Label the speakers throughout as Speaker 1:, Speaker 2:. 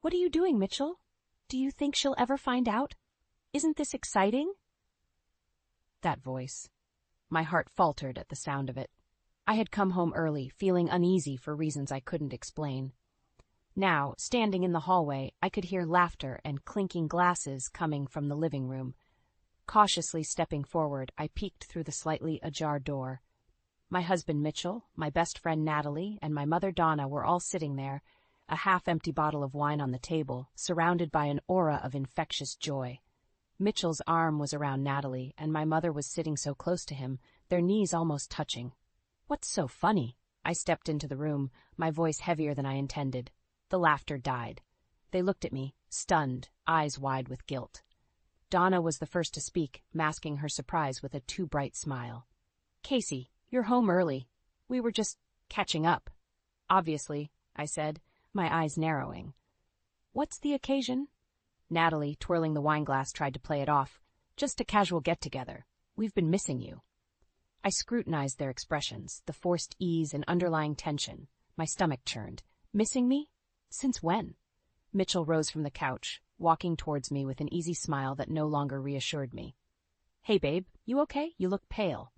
Speaker 1: What are you doing, Mitchell? Do you think she'll ever find out? Isn't this exciting? That voice. My heart faltered at the sound of it. I had come home early, feeling uneasy for reasons I couldn't explain. Now, standing in the hallway, I could hear laughter and clinking glasses coming from the living room. Cautiously stepping forward, I peeked through the slightly ajar door. My husband Mitchell, my best friend Natalie, and my mother Donna were all sitting there, a half-empty bottle of wine on the table, surrounded by an aura of infectious joy. Mitchell's arm was around Natalie, and my mother was sitting so close to him, their knees almost touching. What's so funny? I stepped into the room, my voice heavier than I intended. The laughter died. They looked at me, stunned, eyes wide with guilt. Donna was the first to speak, masking her surprise with a too bright smile. "Casey, you're home early. We were just catching up." "Obviously," I said, my eyes narrowing. "What's the occasion?" Natalie, twirling the wineglass, tried to play it off. "Just a casual get-together. We've been missing you." I scrutinized their expressions, the forced ease and underlying tension. My stomach churned. Missing me? Since when? Mitchell rose from the couch, walking towards me with an easy smile that no longer reassured me. "Hey, babe, you okay? You look pale."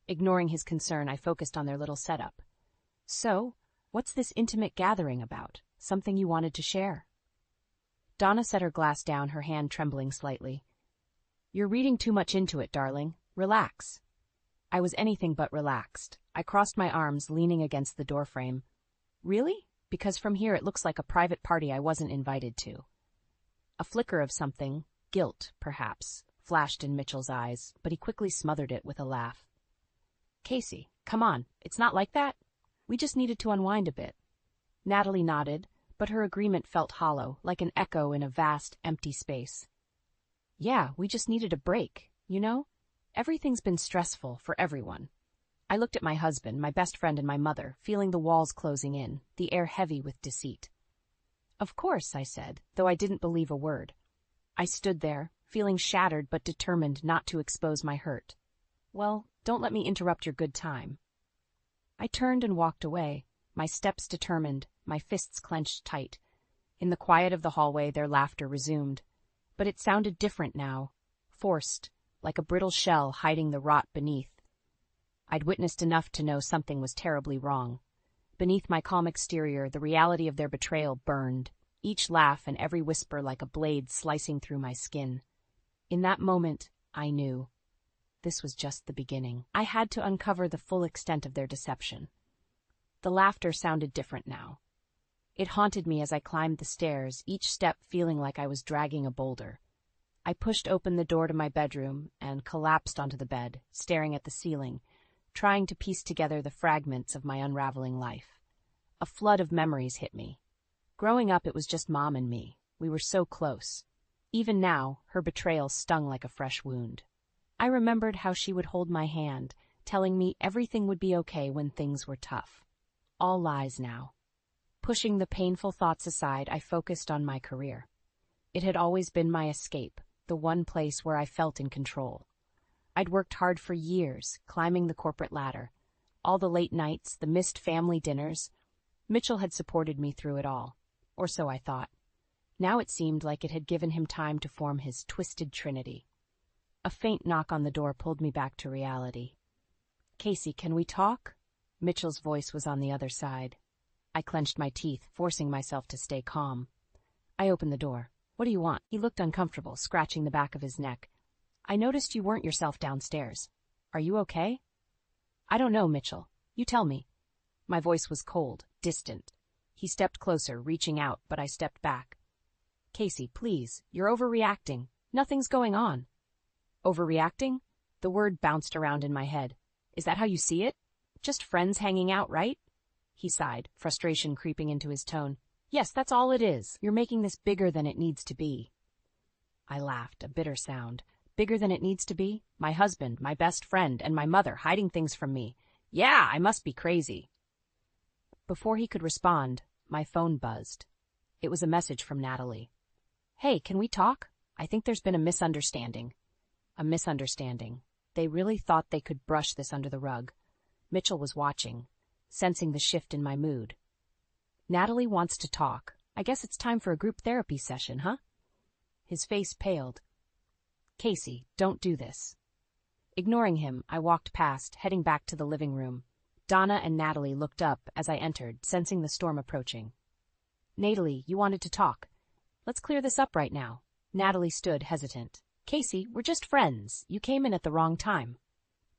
Speaker 1: Ignoring his concern, I focused on their little setup. "So, what's this intimate gathering about? Something you wanted to share?" Donna set her glass down, her hand trembling slightly. "You're reading too much into it, darling. Relax." I was anything but relaxed. I crossed my arms, leaning against the doorframe. "Really? Because from here it looks like a private party I wasn't invited to." A flicker of something, guilt, perhaps, flashed in Mitchell's eyes, but he quickly smothered it with a laugh. "Casey, come on, it's not like that. We just needed to unwind a bit." Natalie nodded, but her agreement felt hollow, like an echo in a vast, empty space. "Yeah, we just needed a break, you know? Everything's been stressful for everyone." I looked at my husband, my best friend, and my mother, feeling the walls closing in, the air heavy with deceit. "Of course," I said, though I didn't believe a word. I stood there, feeling shattered but determined not to expose my hurt. "Well, don't let me interrupt your good time." I turned and walked away, my steps determined, my fists clenched tight. In the quiet of the hallway, their laughter resumed. But it sounded different now, forced, like a brittle shell hiding the rot beneath. I'd witnessed enough to know something was terribly wrong. Beneath my calm exterior, the reality of their betrayal burned, each laugh and every whisper like a blade slicing through my skin. In that moment, I knew. This was just the beginning. I had to uncover the full extent of their deception. The laughter sounded different now. It haunted me as I climbed the stairs, each step feeling like I was dragging a boulder. I pushed open the door to my bedroom and collapsed onto the bed, staring at the ceiling, trying to piece together the fragments of my unraveling life. A flood of memories hit me. Growing up, it was just Mom and me. We were so close. Even now, her betrayal stung like a fresh wound. I remembered how she would hold my hand, telling me everything would be okay when things were tough. All lies now. Pushing the painful thoughts aside, I focused on my career. It had always been my escape, the one place where I felt in control. I'd worked hard for years, climbing the corporate ladder. All the late nights, the missed family dinners. Mitchell had supported me through it all, or so I thought. Now it seemed like it had given him time to form his twisted trinity. A faint knock on the door pulled me back to reality. "Casey, can we talk?" Mitchell's voice was on the other side. I clenched my teeth, forcing myself to stay calm. I opened the door. "What do you want?" He looked uncomfortable, scratching the back of his neck. "I noticed you weren't yourself downstairs. Are you okay?" "I don't know, Mitchell. You tell me." My voice was cold, distant. He stepped closer, reaching out, but I stepped back. "Casey, please, you're overreacting. Nothing's going on." "Overreacting?" The word bounced around in my head. "Is that how you see it? Just friends hanging out, right?" He sighed, frustration creeping into his tone. "Yes, that's all it is. You're making this bigger than it needs to be." I laughed, a bitter sound. Bigger than it needs to be? My husband, my best friend, and my mother hiding things from me. Yeah, I must be crazy. Before he could respond, my phone buzzed. It was a message from Natalie. "Hey, can we talk? I think there's been a misunderstanding." A misunderstanding. They really thought they could brush this under the rug. Mitchell was watching, sensing the shift in my mood. "Natalie wants to talk. I guess it's time for a group therapy session, huh? His face paled. Casey, don't do this. Ignoring him, I walked past, heading back to the living room. Donna and Natalie looked up as I entered, sensing the storm approaching. Natalie, you wanted to talk. Let's clear this up right now. Natalie stood hesitant. Casey, we're just friends. You came in at the wrong time.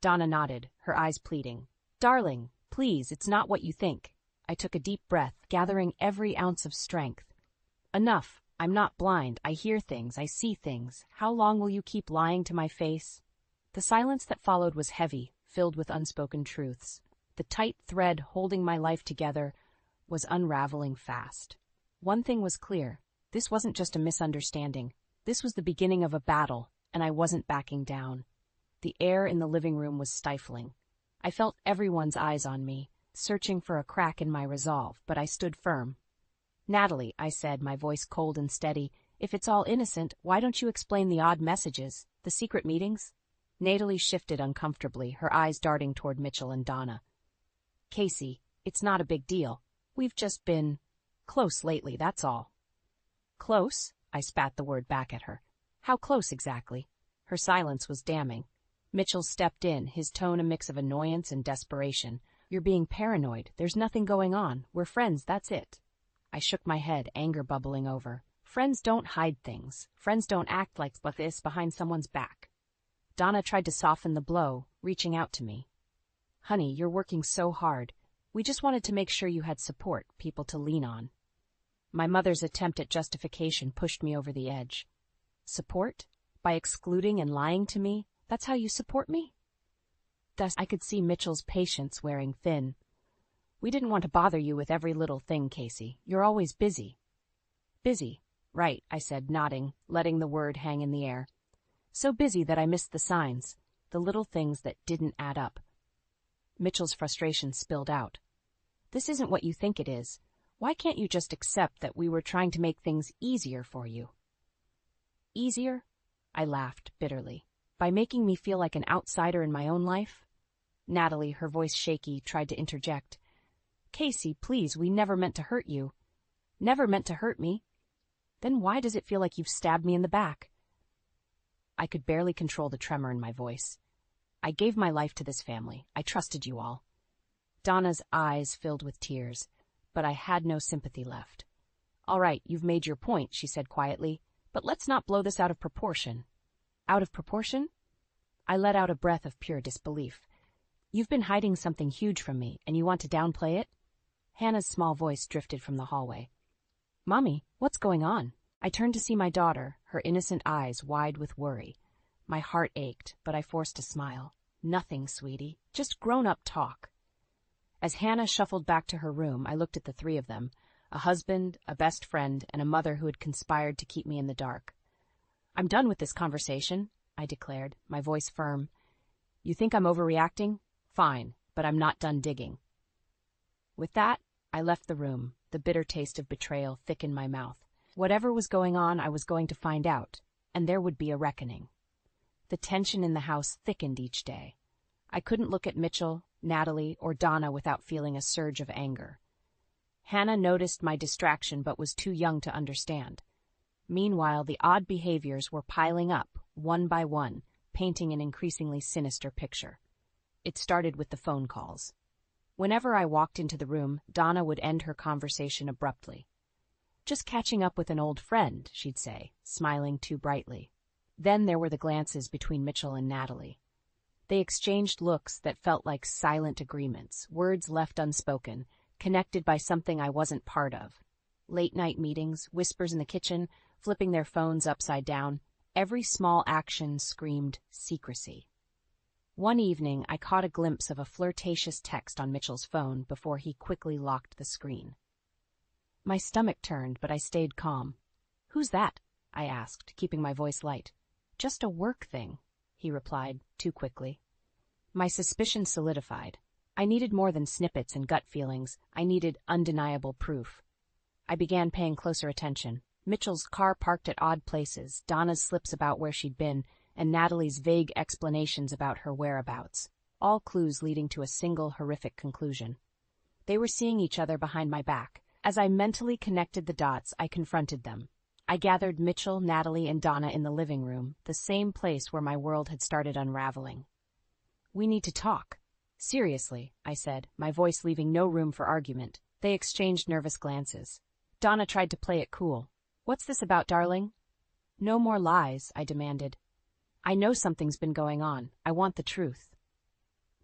Speaker 1: Donna nodded, her eyes pleading. Darling, please, it's not what you think. I took a deep breath, gathering every ounce of strength. Enough. I'm not blind. I hear things. I see things. How long will you keep lying to my face? The silence that followed was heavy, filled with unspoken truths. The tight thread holding my life together was unraveling fast. One thing was clear. This wasn't just a misunderstanding. This was the beginning of a battle, and I wasn't backing down. The air in the living room was stifling. I felt everyone's eyes on me, searching for a crack in my resolve, but I stood firm. Natalie, I said, my voice cold and steady, if it's all innocent, why don't you explain the odd messages, the secret meetings? Natalie shifted uncomfortably, her eyes darting toward Mitchell and Donna. Casey, it's not a big deal. We've just been close lately, that's all. Close? I spat the word back at her. How close exactly? Her silence was damning. Mitchell stepped in, his tone a mix of annoyance and desperation. You're being paranoid. There's nothing going on. We're friends, that's it. I shook my head, anger bubbling over. Friends don't hide things. Friends don't act like this behind someone's back. Donna tried to soften the blow, reaching out to me. Honey, you're working so hard. We just wanted to make sure you had support, people to lean on. My mother's attempt at justification pushed me over the edge. Support? By excluding and lying to me? That's how you support me? Thus, I could see Mitchell's patience wearing thin. We didn't want to bother you with every little thing, Casey. You're always busy. Busy. Right, I said, nodding, letting the word hang in the air. So busy that I missed the signs, the little things that didn't add up. Mitchell's frustration spilled out. This isn't what you think it is. Why can't you just accept that we were trying to make things easier for you? Easier? I laughed bitterly. By making me feel like an outsider in my own life? Natalie, her voice shaky, tried to interject. Casey, please, we never meant to hurt you. Never meant to hurt me. Then why does it feel like you've stabbed me in the back? I could barely control the tremor in my voice. I gave my life to this family. I trusted you all. Donna's eyes filled with tears, but I had no sympathy left. All right, you've made your point, she said quietly, but let's not blow this out of proportion. Out of proportion? I let out a breath of pure disbelief. You've been hiding something huge from me, and you want to downplay it? Hannah's small voice drifted from the hallway. Mommy, what's going on? I turned to see my daughter, her innocent eyes wide with worry. My heart ached, but I forced a smile. Nothing, sweetie, just grown-up talk. As Hannah shuffled back to her room, I looked at the three of them, a husband, a best friend, and a mother who had conspired to keep me in the dark. I'm done with this conversation, I declared, my voice firm. You think I'm overreacting? Fine, but I'm not done digging. With that, I left the room, the bitter taste of betrayal thick in my mouth. Whatever was going on, I was going to find out, and there would be a reckoning. The tension in the house thickened each day. I couldn't look at Mitchell, Natalie, or Donna without feeling a surge of anger. Hannah noticed my distraction but was too young to understand. Meanwhile, the odd behaviors were piling up, one by one, painting an increasingly sinister picture. It started with the phone calls. Whenever I walked into the room, Donna would end her conversation abruptly. Just catching up with an old friend, she'd say, smiling too brightly. Then there were the glances between Mitchell and Natalie. They exchanged looks that felt like silent agreements, words left unspoken, connected by something I wasn't part of. Late-night meetings, whispers in the kitchen, flipping their phones upside down, every small action screamed secrecy. One evening, I caught a glimpse of a flirtatious text on Mitchell's phone before he quickly locked the screen. My stomach turned, but I stayed calm. Who's that? I asked, keeping my voice light. Just a work thing, he replied, too quickly. My suspicion solidified. I needed more than snippets and gut feelings. I needed undeniable proof. I began paying closer attention. Mitchell's car parked at odd places, Donna's slips about where she'd been, and Natalie's vague explanations about her whereabouts, all clues leading to a single horrific conclusion. They were seeing each other behind my back, As I mentally connected the dots, I confronted them. I gathered Mitchell, Natalie, and Donna in the living room, the same place where my world had started unraveling. "We need to talk." "Seriously," I said, my voice leaving no room for argument. They exchanged nervous glances. Donna tried to play it cool. "What's this about, darling?" "No more lies," I demanded. "I know something's been going on. I want the truth."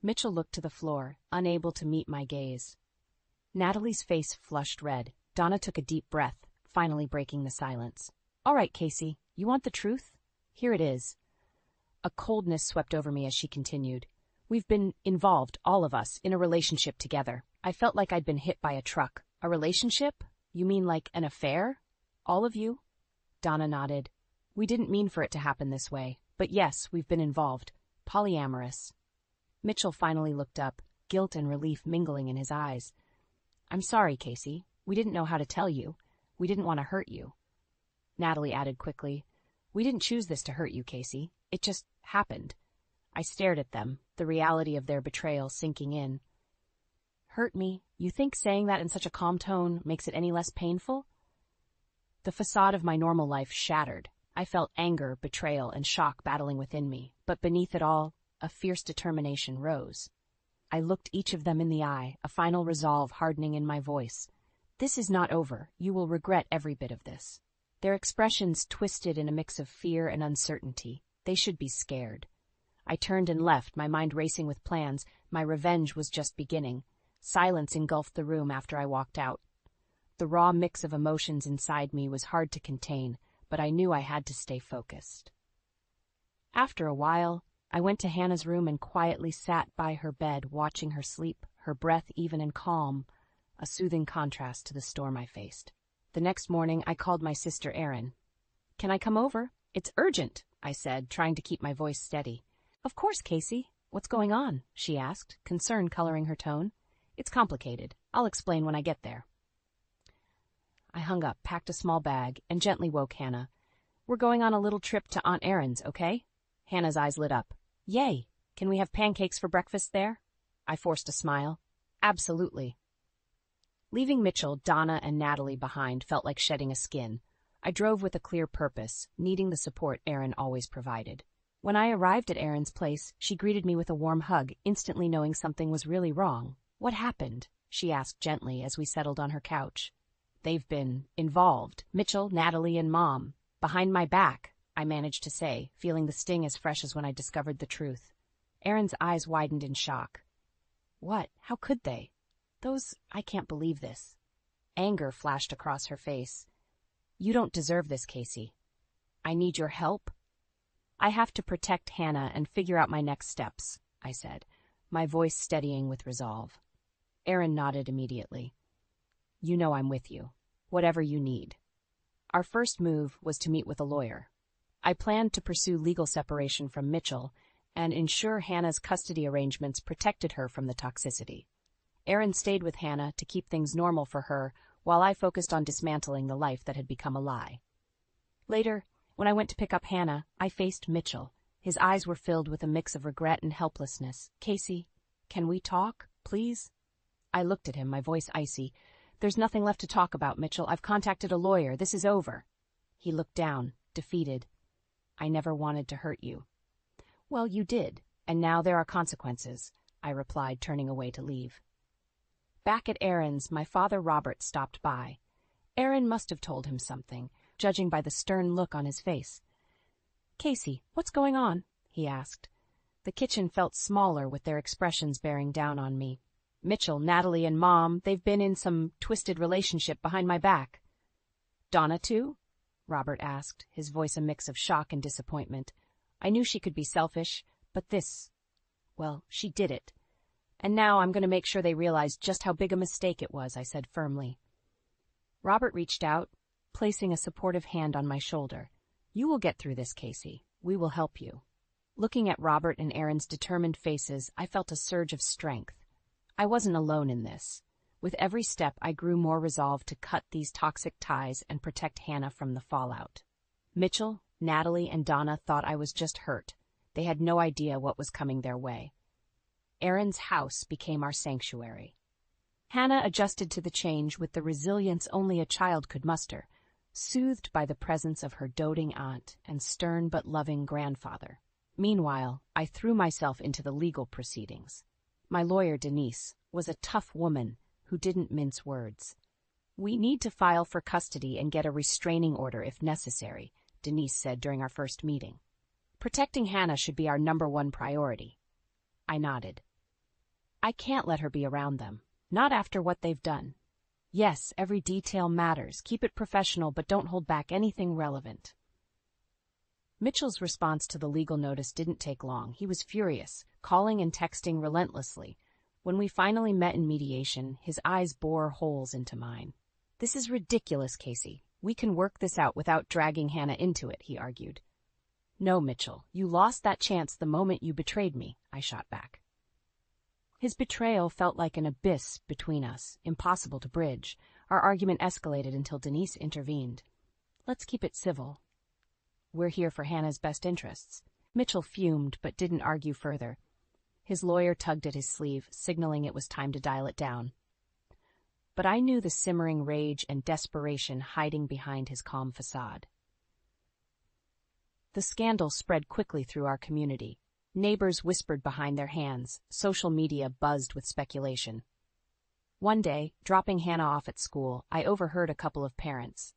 Speaker 1: Mitchell looked to the floor, unable to meet my gaze. Natalie's face flushed red. Donna took a deep breath, finally breaking the silence. "All right, Casey, you want the truth? Here it is." A coldness swept over me as she continued. "We've been involved, all of us, in a relationship together. I felt like I'd been hit by a truck." "A relationship? You mean like an affair? All of you?" Donna nodded. "We didn't mean for it to happen this way, but yes, we've been involved. Polyamorous." Mitchell finally looked up, guilt and relief mingling in his eyes. "I'm sorry, Casey. We didn't know how to tell you. We didn't want to hurt you." Natalie added quickly, "We didn't choose this to hurt you, Casey. It just happened." I stared at them, the reality of their betrayal sinking in. "Hurt me? You think saying that in such a calm tone makes it any less painful?" The facade of my normal life shattered. I felt anger, betrayal, and shock battling within me, but beneath it all, a fierce determination rose. I looked each of them in the eye, a final resolve hardening in my voice. "This is not over. You will regret every bit of this." Their expressions twisted in a mix of fear and uncertainty. They should be scared. I turned and left, my mind racing with plans. My revenge was just beginning. Silence engulfed the room after I walked out. The raw mix of emotions inside me was hard to contain, but I knew I had to stay focused. After a while, I went to Hannah's room and quietly sat by her bed, watching her sleep, her breath even and calm, a soothing contrast to the storm I faced. The next morning, I called my sister Erin. "Can I come over? It's urgent," I said, trying to keep my voice steady. "Of course, Casey. What's going on?" she asked, concern coloring her tone. "It's complicated. I'll explain when I get there." I hung up, packed a small bag, and gently woke Hannah. "We're going on a little trip to Aunt Erin's, okay?" Hannah's eyes lit up. "Yay! Can we have pancakes for breakfast there?" I forced a smile. "Absolutely." Leaving Mitchell, Donna, and Natalie behind felt like shedding a skin. I drove with a clear purpose, needing the support Erin always provided. When I arrived at Erin's place, she greeted me with a warm hug, instantly knowing something was really wrong. "What happened?" she asked gently as we settled on her couch. "They've been involved. Mitchell, Natalie, and Mom. Behind my back," I managed to say, feeling the sting as fresh as when I discovered the truth. Erin's eyes widened in shock. "What? How could they? I can't believe this." Anger flashed across her face. "You don't deserve this, Casey. I need your help." "I have to protect Hannah and figure out my next steps," I said, my voice steadying with resolve. Erin nodded immediately. "You know I'm with you. Whatever you need." Our first move was to meet with a lawyer. I planned to pursue legal separation from Mitchell and ensure Hannah's custody arrangements protected her from the toxicity. Erin stayed with Hannah to keep things normal for her while I focused on dismantling the life that had become a lie. Later, when I went to pick up Hannah, I faced Mitchell. His eyes were filled with a mix of regret and helplessness. "Casey, can we talk, please?" I looked at him, my voice icy. "There's nothing left to talk about, Mitchell. I've contacted a lawyer. This is over." He looked down, defeated. "I never wanted to hurt you." "Well, you did, and now there are consequences," I replied, turning away to leave. Back at Erin's, my father Robert stopped by. Erin must have told him something, judging by the stern look on his face. "Casey, what's going on?" he asked. The kitchen felt smaller with their expressions bearing down on me. "Mitchell, Natalie, and Mom, they've been in some twisted relationship behind my back." "Donna, too?" Robert asked, his voice a mix of shock and disappointment. I knew she could be selfish, but she did it. "And now I'm going to make sure they realize just how big a mistake it was," I said firmly. Robert reached out, placing a supportive hand on my shoulder. "You will get through this, Casey. We will help you." Looking at Robert and Erin's determined faces, I felt a surge of strength. I wasn't alone in this. With every step, I grew more resolved to cut these toxic ties and protect Hannah from the fallout. Mitchell, Natalie, and Donna thought I was just hurt. They had no idea what was coming their way. Erin's house became our sanctuary. Hannah adjusted to the change with the resilience only a child could muster, soothed by the presence of her doting aunt and stern but loving grandfather. Meanwhile, I threw myself into the legal proceedings. My lawyer, Denise, was a tough woman who didn't mince words. "We need to file for custody and get a restraining order if necessary," Denise said during our first meeting. "Protecting Hannah should be our #1 priority." I nodded. "I can't let her be around them. Not after what they've done. Yes, every detail matters. Keep it professional, but don't hold back anything relevant." Mitchell's response to the legal notice didn't take long. He was furious, calling and texting relentlessly. When we finally met in mediation, his eyes bore holes into mine. "This is ridiculous, Casey. We can work this out without dragging Hannah into it," he argued. "No, Mitchell, you lost that chance the moment you betrayed me," I shot back. His betrayal felt like an abyss between us, impossible to bridge. Our argument escalated until Denise intervened. "Let's keep it civil. We're here for Hannah's best interests." Mitchell fumed but didn't argue further. His lawyer tugged at his sleeve, signaling it was time to dial it down. But I knew the simmering rage and desperation hiding behind his calm facade. The scandal spread quickly through our community. Neighbors whispered behind their hands. Social media buzzed with speculation. One day, dropping Hannah off at school, I overheard a couple of parents.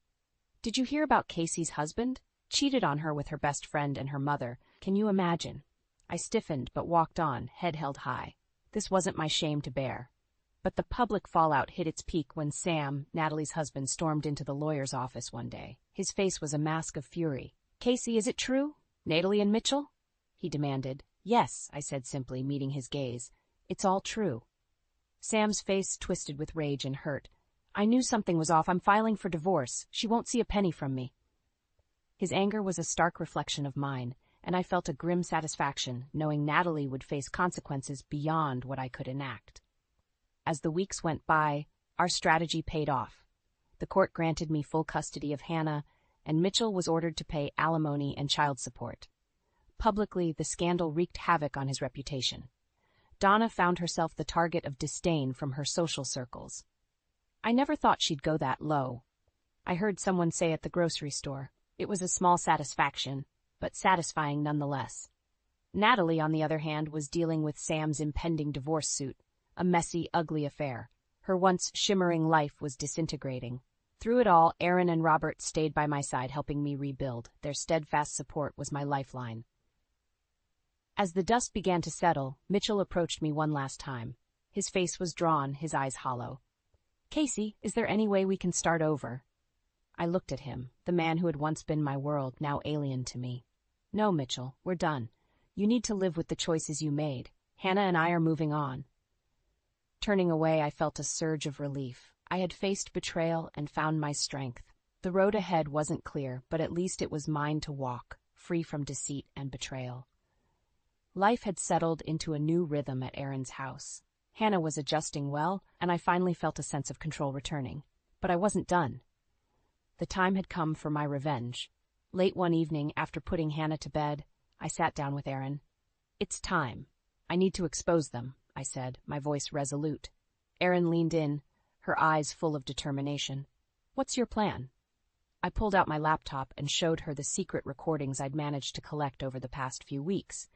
Speaker 1: "Did you hear about Casey's husband? Cheated on her with her best friend and her mother. Can you imagine?" I stiffened but walked on, head held high. This wasn't my shame to bear. But the public fallout hit its peak when Sam, Natalie's husband, stormed into the lawyer's office one day. His face was a mask of fury. "Casey, is it true? Natalie and Mitchell?" he demanded. "Yes," I said simply, meeting his gaze. "It's all true." Sam's face twisted with rage and hurt. "I knew something was off. I'm filing for divorce. She won't see a penny from me." His anger was a stark reflection of mine, and I felt a grim satisfaction knowing Natalie would face consequences beyond what I could enact. As the weeks went by, our strategy paid off. The court granted me full custody of Hannah, and Mitchell was ordered to pay alimony and child support. Publicly, the scandal wreaked havoc on his reputation. Donna found herself the target of disdain from her social circles. I never thought she'd go that low. I heard someone say at the grocery store, it was a small satisfaction, but satisfying nonetheless. Natalie, on the other hand, was dealing with Sam's impending divorce suit, a messy, ugly affair. Her once shimmering life was disintegrating. Through it all, Aaron and Robert stayed by my side, helping me rebuild. Their steadfast support was my lifeline. As the dust began to settle, Mitchell approached me one last time. His face was drawn, his eyes hollow. "Casey, is there any way we can start over?" I looked at him, the man who had once been my world, now alien to me. "No, Mitchell, we're done. You need to live with the choices you made. Hannah and I are moving on." Turning away, I felt a surge of relief. I had faced betrayal and found my strength. The road ahead wasn't clear, but at least it was mine to walk, free from deceit and betrayal. Life had settled into a new rhythm at Aaron's house. Hannah was adjusting well, and I finally felt a sense of control returning. But I wasn't done. The time had come for my revenge. Late one evening, after putting Hannah to bed, I sat down with Aaron. "It's time. I need to expose them," I said, my voice resolute. Aaron leaned in, her eyes full of determination. "What's your plan?" I pulled out my laptop and showed her the secret recordings I'd managed to collect over the past few weeks.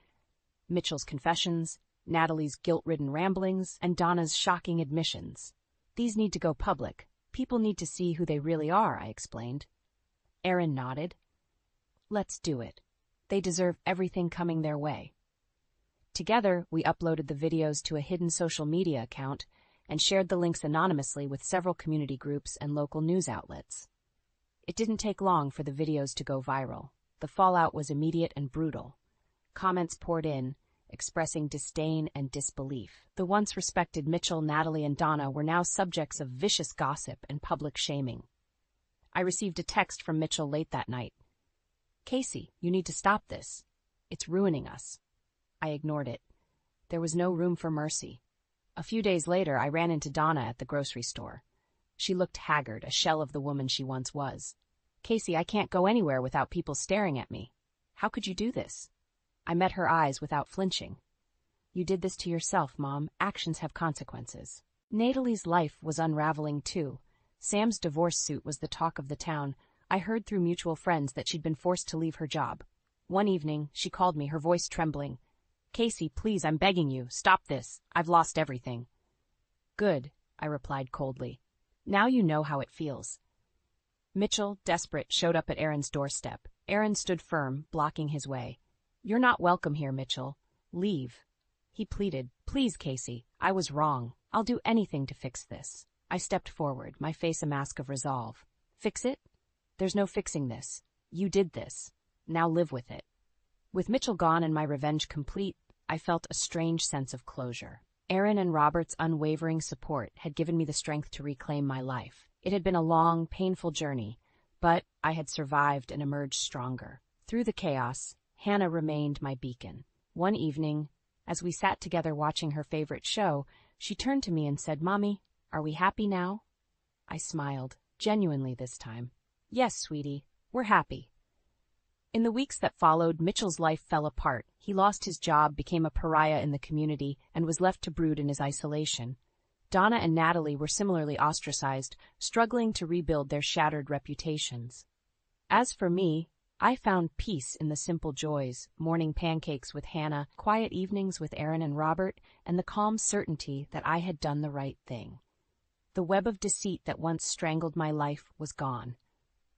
Speaker 1: Mitchell's confessions, Natalie's guilt-ridden ramblings, and Donna's shocking admissions. "These need to go public. People need to see who they really are," I explained. Aaron nodded. "Let's do it. They deserve everything coming their way." Together, we uploaded the videos to a hidden social media account and shared the links anonymously with several community groups and local news outlets. It didn't take long for the videos to go viral. The fallout was immediate and brutal. Comments poured in, expressing disdain and disbelief. The once respected Mitchell, Natalie, and Donna were now subjects of vicious gossip and public shaming. I received a text from Mitchell late that night. "Casey, you need to stop this. It's ruining us." I ignored it. There was no room for mercy. A few days later, I ran into Donna at the grocery store. She looked haggard, a shell of the woman she once was. "Casey, I can't go anywhere without people staring at me. How could you do this?" I met her eyes without flinching. "You did this to yourself, Mom. Actions have consequences." Natalie's life was unraveling too. Sam's divorce suit was the talk of the town. I heard through mutual friends that she'd been forced to leave her job. One evening, she called me, her voice trembling. "Casey, please, I'm begging you, stop this. I've lost everything." "Good," I replied coldly. "Now you know how it feels." Mitchell, desperate, showed up at Aaron's doorstep. Aaron stood firm, blocking his way. "You're not welcome here, Mitchell. Leave." He pleaded, "Please, Casey, I was wrong. I'll do anything to fix this." I stepped forward, my face a mask of resolve. "Fix it? There's no fixing this. You did this. Now live with it." With Mitchell gone and my revenge complete, I felt a strange sense of closure. Aaron and Robert's unwavering support had given me the strength to reclaim my life. It had been a long, painful journey, but I had survived and emerged stronger. Through the chaos, Hannah remained my beacon. One evening, as we sat together watching her favorite show, she turned to me and said, "Mommy, are we happy now?" I smiled, genuinely this time. "Yes, sweetie, we're happy." In the weeks that followed, Mitchell's life fell apart. He lost his job, became a pariah in the community, and was left to brood in his isolation. Donna and Natalie were similarly ostracized, struggling to rebuild their shattered reputations. As for me, I found peace in the simple joys, morning pancakes with Hannah, quiet evenings with Aaron and Robert, and the calm certainty that I had done the right thing. The web of deceit that once strangled my life was gone.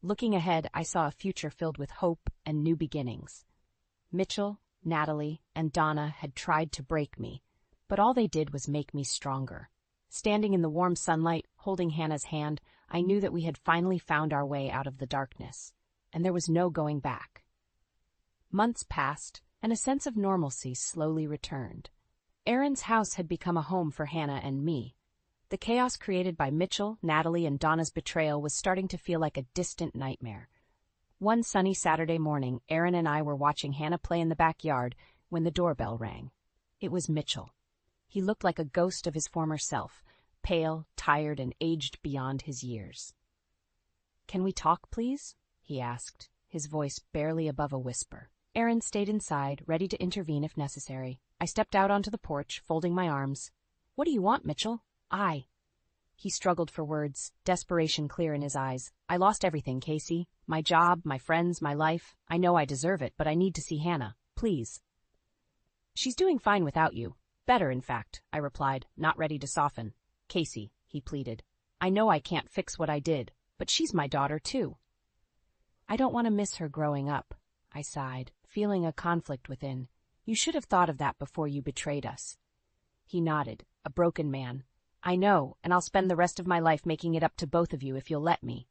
Speaker 1: Looking ahead, I saw a future filled with hope and new beginnings. Mitchell, Natalie, and Donna had tried to break me, but all they did was make me stronger. Standing in the warm sunlight, holding Hannah's hand, I knew that we had finally found our way out of the darkness, and there was no going back. Months passed, and a sense of normalcy slowly returned. Aaron's house had become a home for Hannah and me. The chaos created by Mitchell, Natalie, and Donna's betrayal was starting to feel like a distant nightmare. One sunny Saturday morning, Aaron and I were watching Hannah play in the backyard when the doorbell rang. It was Mitchell. He looked like a ghost of his former self, pale, tired, and aged beyond his years. "Can we talk, please?" he asked, his voice barely above a whisper. Aaron stayed inside, ready to intervene if necessary. I stepped out onto the porch, folding my arms. "What do you want, Mitchell?" He struggled for words, desperation clear in his eyes. "I lost everything, Casey. My job, my friends, my life. I know I deserve it, but I need to see Hannah. Please." "She's doing fine without you. Better, in fact," I replied, not ready to soften. "Casey," he pleaded, "I know I can't fix what I did, but she's my daughter, too." "I don't want to miss her growing up," I sighed, feeling a conflict within. "You should have thought of that before you betrayed us." He nodded, a broken man. "I know, and I'll spend the rest of my life making it up to both of you if you'll let me."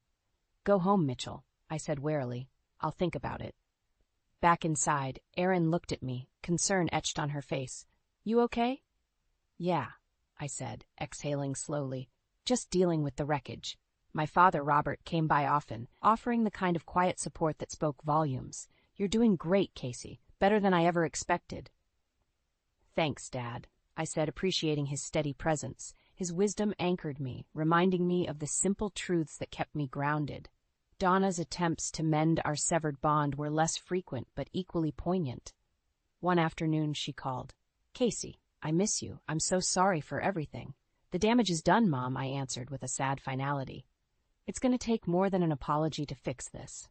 Speaker 1: "Go home, Mitchell," I said warily. "I'll think about it." Back inside, Erin looked at me, concern etched on her face. "You okay?" "Yeah," I said, exhaling slowly. "Just dealing with the wreckage." My father, Robert, came by often, offering the kind of quiet support that spoke volumes. "You're doing great, Casey. Better than I ever expected." "Thanks, Dad," I said, appreciating his steady presence. His wisdom anchored me, reminding me of the simple truths that kept me grounded. Donna's attempts to mend our severed bond were less frequent but equally poignant. One afternoon she called. "Casey, I miss you. I'm so sorry for everything." "The damage is done, Mom," I answered with a sad finality. "It's going to take more than an apology to fix this."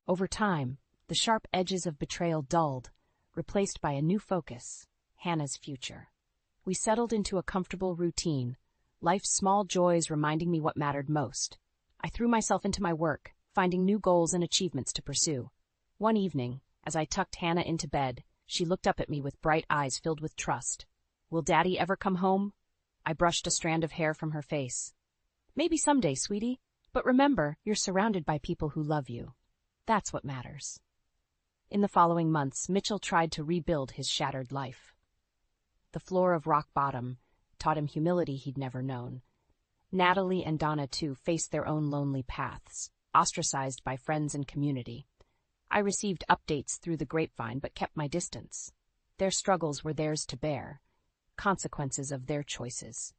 Speaker 1: Over time, the sharp edges of betrayal dulled, replaced by a new focus, Hannah's future. We settled into a comfortable routine, life's small joys reminding me what mattered most. I threw myself into my work, finding new goals and achievements to pursue. One evening, as I tucked Hannah into bed, she looked up at me with bright eyes filled with trust. "Will Daddy ever come home?" I brushed a strand of hair from her face. "Maybe someday, sweetie, but remember, you're surrounded by people who love you. That's what matters." In the following months, Mitchell tried to rebuild his shattered life. The floor of rock bottom taught him humility he'd never known. Natalie and Donna, too, faced their own lonely paths, ostracized by friends and community. I received updates through the grapevine but kept my distance. Their struggles were theirs to bear, consequences of their choices.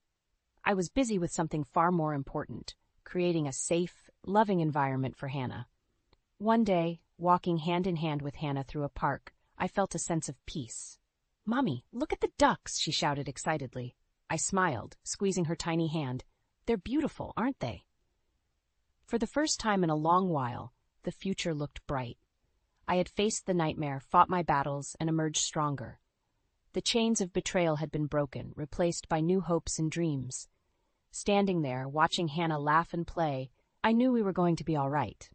Speaker 1: I was busy with something far more important, creating a safe, loving environment for Hannah. One day, walking hand in hand with Hannah through a park, I felt a sense of peace. "Mommy, look at the ducks," she shouted excitedly. I smiled, squeezing her tiny hand. They're beautiful, aren't they? For the first time in a long while, the future looked bright. I had faced the nightmare, fought my battles, and emerged stronger. The chains of betrayal had been broken, replaced by new hopes and dreams. Standing there, watching Hannah laugh and play, I knew we were going to be all right.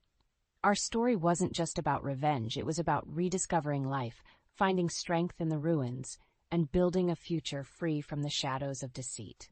Speaker 1: Our story wasn't just about revenge, it was about rediscovering life, finding strength in the ruins, and building a future free from the shadows of deceit.